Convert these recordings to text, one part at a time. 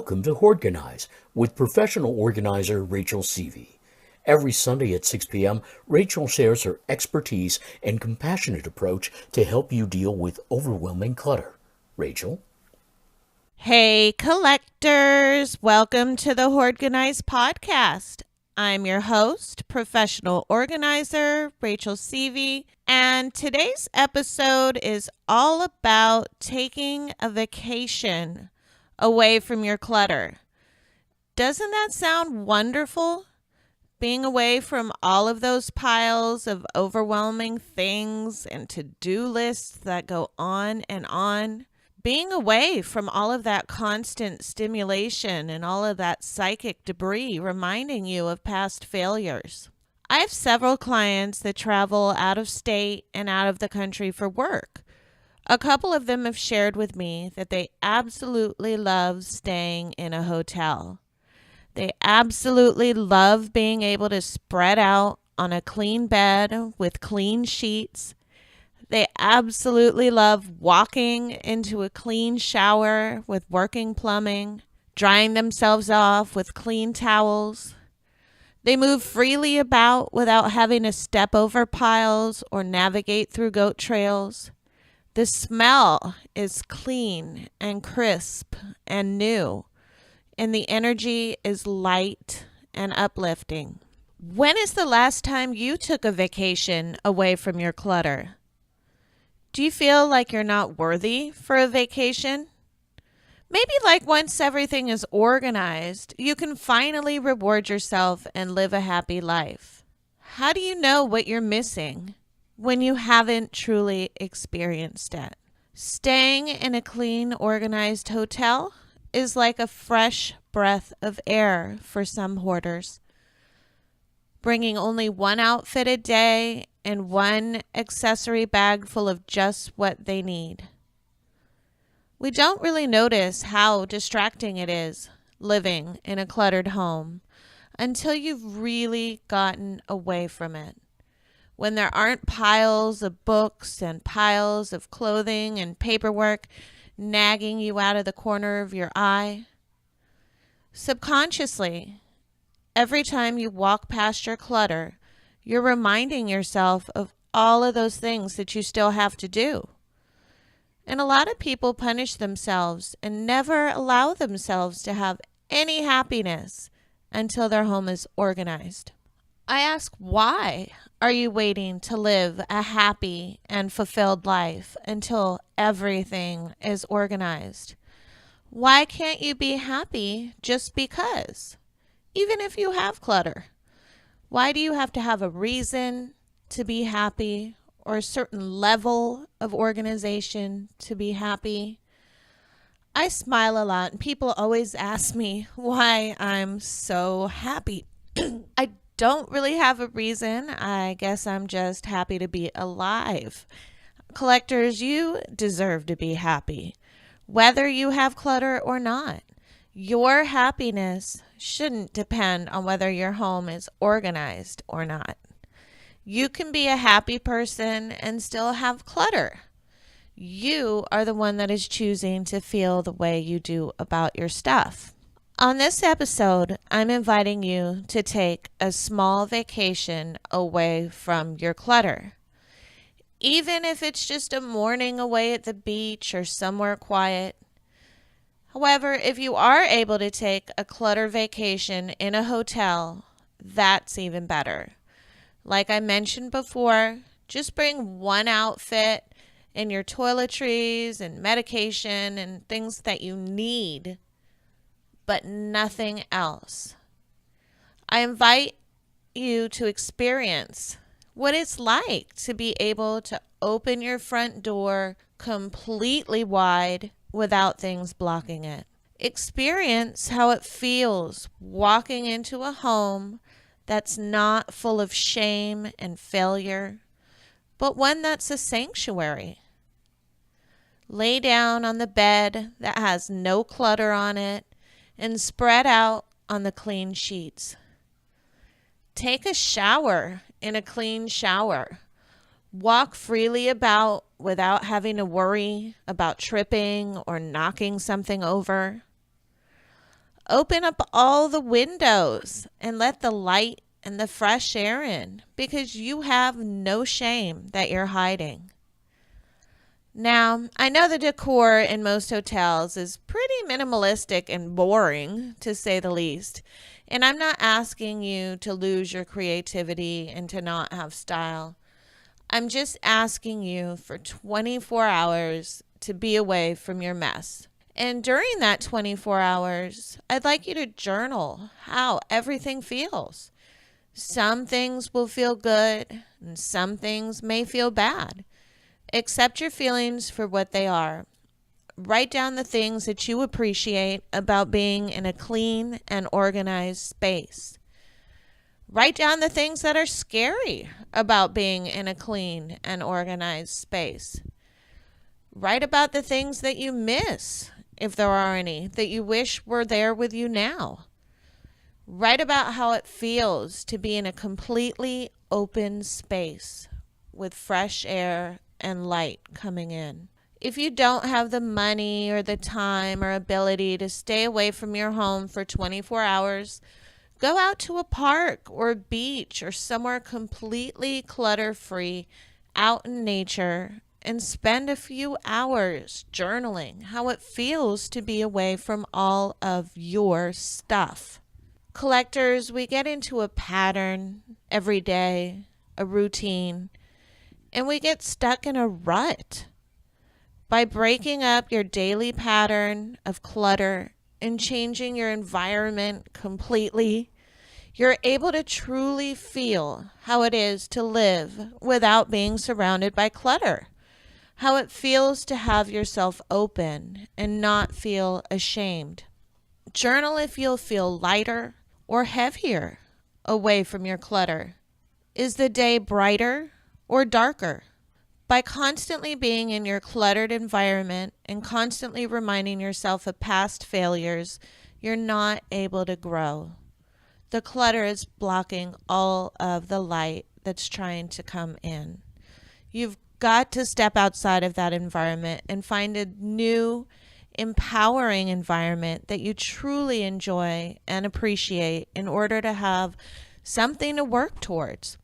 Welcome to Hoardganize with professional organizer Rachel Seavey. Every Sunday at 6 p.m., Rachel shares her expertise and compassionate approach to help you deal with overwhelming clutter. Rachel? Hey, collectors! Welcome to the Hoardganize Podcast. I'm your host, professional organizer Rachel Seavey, and today's episode is all about taking a vacation away from your clutter. Doesn't that sound wonderful? Being away from all of those piles of overwhelming things and to-do lists that go on and on. Being away from all of that constant stimulation and all of that psychic debris reminding you of past failures. I have several clients that travel out of state and out of the country for work. A couple of them have shared with me that they absolutely love staying in a hotel. They absolutely love being able to spread out on a clean bed with clean sheets. They absolutely love walking into a clean shower with working plumbing, drying themselves off with clean towels. They move freely about without having to step over piles or navigate through goat trails. The smell is clean and crisp and new, and the energy is light and uplifting. When is the last time you took a vacation away from your clutter? Do you feel like you're not worthy for a vacation? Maybe like once everything is organized, you can finally reward yourself and live a happy life. How do you know what you're missing when you haven't truly experienced it? Staying in a clean, organized hotel is like a fresh breath of air for some hoarders. Bringing only one outfit a day and one accessory bag full of just what they need. We don't really notice how distracting it is living in a cluttered home until you've really gotten away from it. When there aren't piles of books and piles of clothing and paperwork nagging you out of the corner of your eye. Subconsciously, every time you walk past your clutter, you're reminding yourself of all of those things that you still have to do. And a lot of people punish themselves and never allow themselves to have any happiness until their home is organized. I ask, why are you waiting to live a happy and fulfilled life until everything is organized? Why can't you be happy just because, even if you have clutter? Why do you have to have a reason to be happy or a certain level of organization to be happy? I smile a lot and people always ask me why I'm so happy. I don't really have a reason. I guess I'm just happy to be alive. Collectors, you deserve to be happy, whether you have clutter or not. Your happiness shouldn't depend on whether your home is organized or not. You can be a happy person and still have clutter. You are the one that is choosing to feel the way you do about your stuff. On this episode, I'm inviting you to take a small vacation away from your clutter. Even if it's just a morning away at the beach or somewhere quiet. However, if you are able to take a clutter vacation in a hotel, that's even better. Like I mentioned before, just bring one outfit and your toiletries and medication and things that you need, but nothing else. I invite you to experience what it's like to be able to open your front door completely wide without things blocking it. Experience how it feels walking into a home that's not full of shame and failure, but one that's a sanctuary. Lay down on the bed that has no clutter on it and spread out on the clean sheets. Take a shower in a clean shower. Walk freely about without having to worry about tripping or knocking something over. Open up all the windows and let the light and the fresh air in, because you have no shame that you're hiding. Now, I know the decor in most hotels is pretty minimalistic and boring, to say the least, and I'm not asking you to lose your creativity and to not have style. I'm just asking you for 24 hours to be away from your mess. And during that 24 hours, I'd like you to journal how everything feels. Some things will feel good and some things may feel bad. Accept your feelings for what they are. Write down the things that you appreciate about being in a clean and organized space. Write down the things that are scary about being in a clean and organized space. Write about the things that you miss, if there are any, that you wish were there with you now. Write about how it feels to be in a completely open space with fresh air and light coming in. If you don't have the money or the time or ability to stay away from your home for 24 hours, go out to a park or a beach or somewhere completely clutter-free out in nature and spend a few hours journaling how it feels to be away from all of your stuff. Collectors, we get into a pattern every day, a routine, and we get stuck in a rut. By breaking up your daily pattern of clutter and changing your environment completely, you're able to truly feel how it is to live without being surrounded by clutter, how it feels to have yourself open and not feel ashamed. Journal if you'll feel lighter or heavier away from your clutter. Is the day brighter or darker? By constantly being in your cluttered environment and constantly reminding yourself of past failures, you're not able to grow. The clutter is blocking all of the light that's trying to come in. You've got to step outside of that environment and find a new, empowering environment that you truly enjoy and appreciate in order to have something to work towards.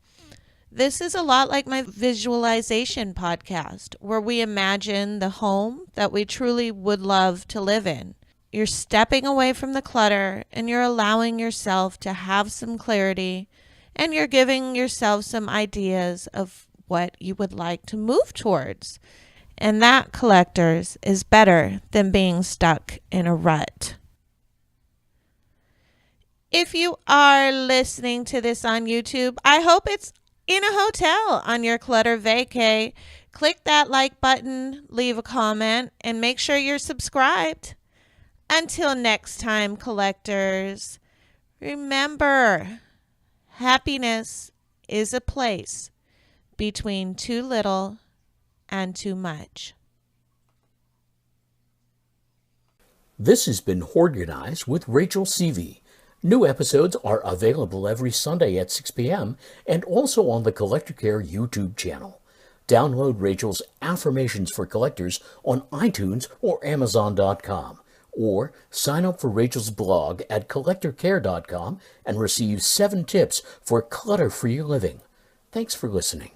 This is a lot like my visualization podcast, where we imagine the home that we truly would love to live in. You're stepping away from the clutter and you're allowing yourself to have some clarity, and you're giving yourself some ideas of what you would like to move towards. And that, collectors, is better than being stuck in a rut. If you are listening to this on YouTube, I hope it's in a hotel on your clutter vacay. Click that like button, leave a comment, and make sure you're subscribed. Until next time, collectors, remember, happiness is a place between too little and too much. This has been Hoardganize with Rachel Seavey. New episodes are available every Sunday at 6 p.m. and also on the Collector Care YouTube channel. Download Rachel's Affirmations for Collectors on iTunes or Amazon.com, or sign up for Rachel's blog at collectorcare.com and receive 7 tips for clutter-free living. Thanks for listening.